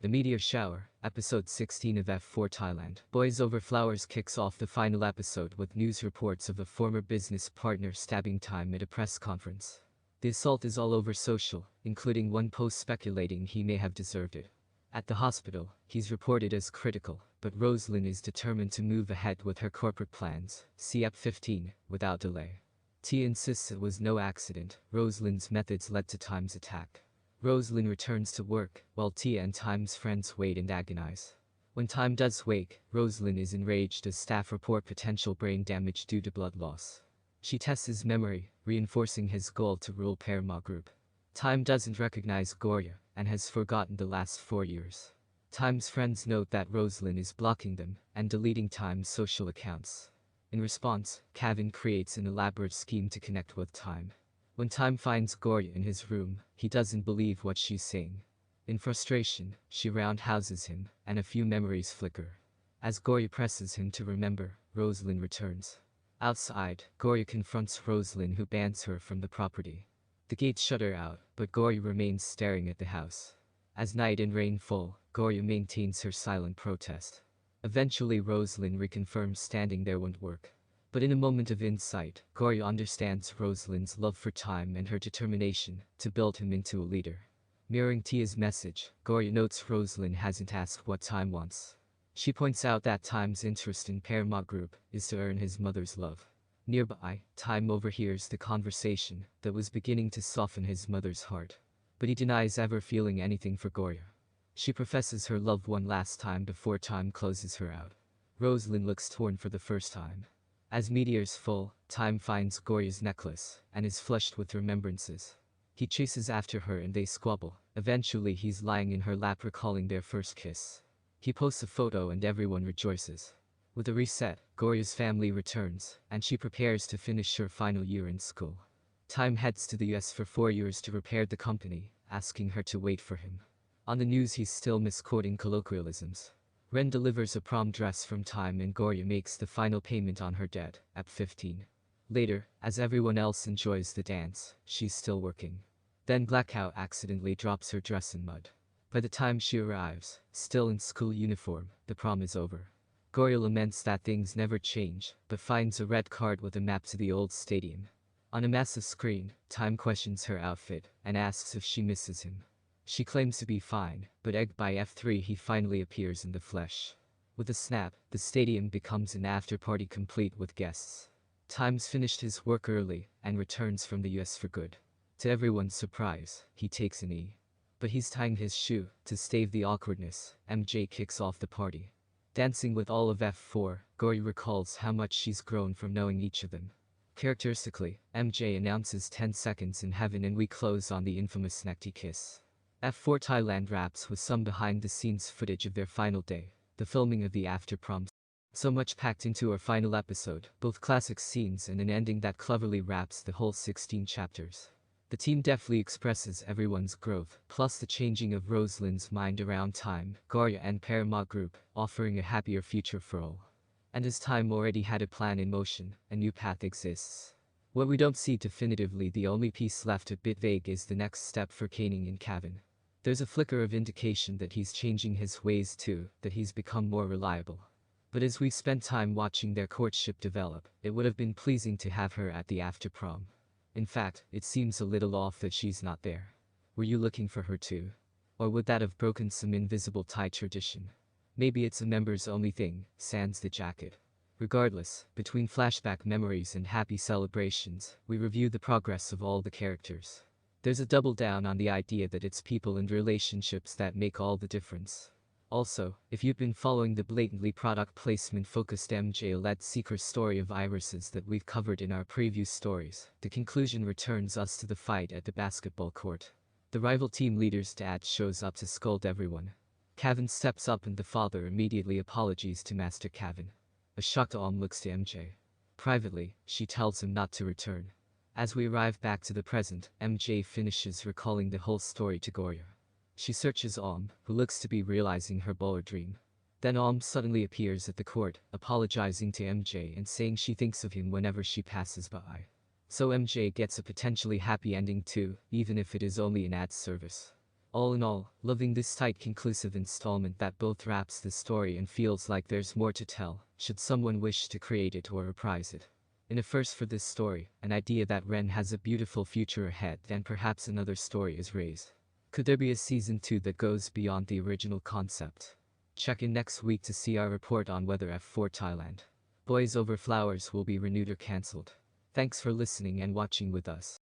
The Meteor Shower, Episode 16 of F4 Thailand. Boys Over Flowers kicks off the final episode with news reports of a former business partner stabbing Time at a press conference. The assault is all over social, including one post speculating he may have deserved it. At the hospital, he's reported as critical, but Rosalind is determined to move ahead with her corporate plans, see Ep 15, without delay. T insists it was no accident. Rosalind's methods led to Time's attack. Rosalind returns to work, while Tia and Time's friends wait and agonize. When Time does wake, Rosalind is enraged as staff report potential brain damage due to blood loss. She tests his memory, reinforcing his goal to rule Paramount Group. Time doesn't recognize Goria, and has forgotten the last 4 years. Time's friends note that Rosalind is blocking them, and deleting Time's social accounts. In response, Kevin creates an elaborate scheme to connect with Time. When Time finds Goria in his room, he doesn't believe what she's saying. In frustration, she roundhouses him, and a few memories flicker. As Goria presses him to remember, Rosalind returns. Outside, Goria confronts Rosalind, who bans her from the property. The gates shut her out, but Goria remains staring at the house. As night and rain fall, Goria maintains her silent protest. Eventually Rosalind reconfirms standing there won't work. But in a moment of insight, Goria understands Rosalind's love for Time and her determination to build him into a leader. Mirroring Tia's message, Goria notes Rosalind hasn't asked what Time wants. She points out that Time's interest in Paramount Group is to earn his mother's love. Nearby, Time overhears the conversation that was beginning to soften his mother's heart. But he denies ever feeling anything for Goria. She professes her love one last time before Time closes her out. Rosalind looks torn for the first time. As meteors fall, Time finds Goria's necklace, and is flushed with remembrances. He chases after her and they squabble. Eventually he's lying in her lap recalling their first kiss. He posts a photo and everyone rejoices. With a reset, Goria's family returns, and she prepares to finish her final year in school. Time heads to the US for 4 years to repair the company, asking her to wait for him. On the news he's still misquoting colloquialisms. Ren delivers a prom dress from Time and Goria makes the final payment on her debt, Ep 15. Later, as everyone else enjoys the dance, she's still working. Then Blackout accidentally drops her dress in mud. By the time she arrives, still in school uniform, the prom is over. Goria laments that things never change, but finds a red card with a map to the old stadium. On a massive screen, Time questions her outfit, and asks if she misses him. She claims to be fine, but egged by F3 he finally appears in the flesh. With a snap, the stadium becomes an after-party complete with guests. Time's finished his work early, and returns from the US for good. To everyone's surprise, he takes an E. But he's tying his shoe. To stave the awkwardness, MJ kicks off the party. Dancing with all of F4, Goria recalls how much she's grown from knowing each of them. Characteristically, MJ announces 10 seconds in heaven and we close on the infamous necktie kiss. F4 Thailand wraps with some behind-the-scenes footage of their final day, the filming of the after-prom. So much packed into our final episode, both classic scenes and an ending that cleverly wraps the whole 16 chapters. The team deftly expresses everyone's growth, plus the changing of Rosalind's mind around Time, Goria and Paramount Group, offering a happier future for all. And as Time already had a plan in motion, a new path exists. What we don't see definitively, the only piece left a bit vague, is the next step for Kaning and Kevin. There's a flicker of indication that he's changing his ways too, that he's become more reliable. But as we've spent time watching their courtship develop, it would have been pleasing to have her at the after prom. In fact, it seems a little off that she's not there. Were you looking for her too? Or would that have broken some invisible Thai tradition? Maybe it's a members only thing, sans the jacket. Regardless, between flashback memories and happy celebrations, we review the progress of all the characters. There's a double down on the idea that it's people and relationships that make all the difference. Also, if you've been following the blatantly product placement focused MJ-led secret story of irises that we've covered in our previous stories, the conclusion returns us to the fight at the basketball court. The rival team leader's dad shows up to scold everyone. Kevin steps up and the father immediately apologizes to Master Kevin. A shocked Om looks to MJ. Privately, she tells him not to return. As we arrive back to the present, MJ finishes recalling the whole story to Goria. She searches Om, who looks to be realizing her boa dream. Then Om suddenly appears at the court, apologizing to MJ and saying she thinks of him whenever she passes by. So MJ gets a potentially happy ending too, even if it is only an ad service. All in all, loving this tight conclusive installment that both wraps the story and feels like there's more to tell, should someone wish to create it or reprise it. In a first for this story, an idea that Ren has a beautiful future ahead and perhaps another story is raised. Could there be a season 2 that goes beyond the original concept? Check in next week to see our report on whether F4 Thailand Boys Over Flowers will be renewed or cancelled. Thanks for listening and watching with us.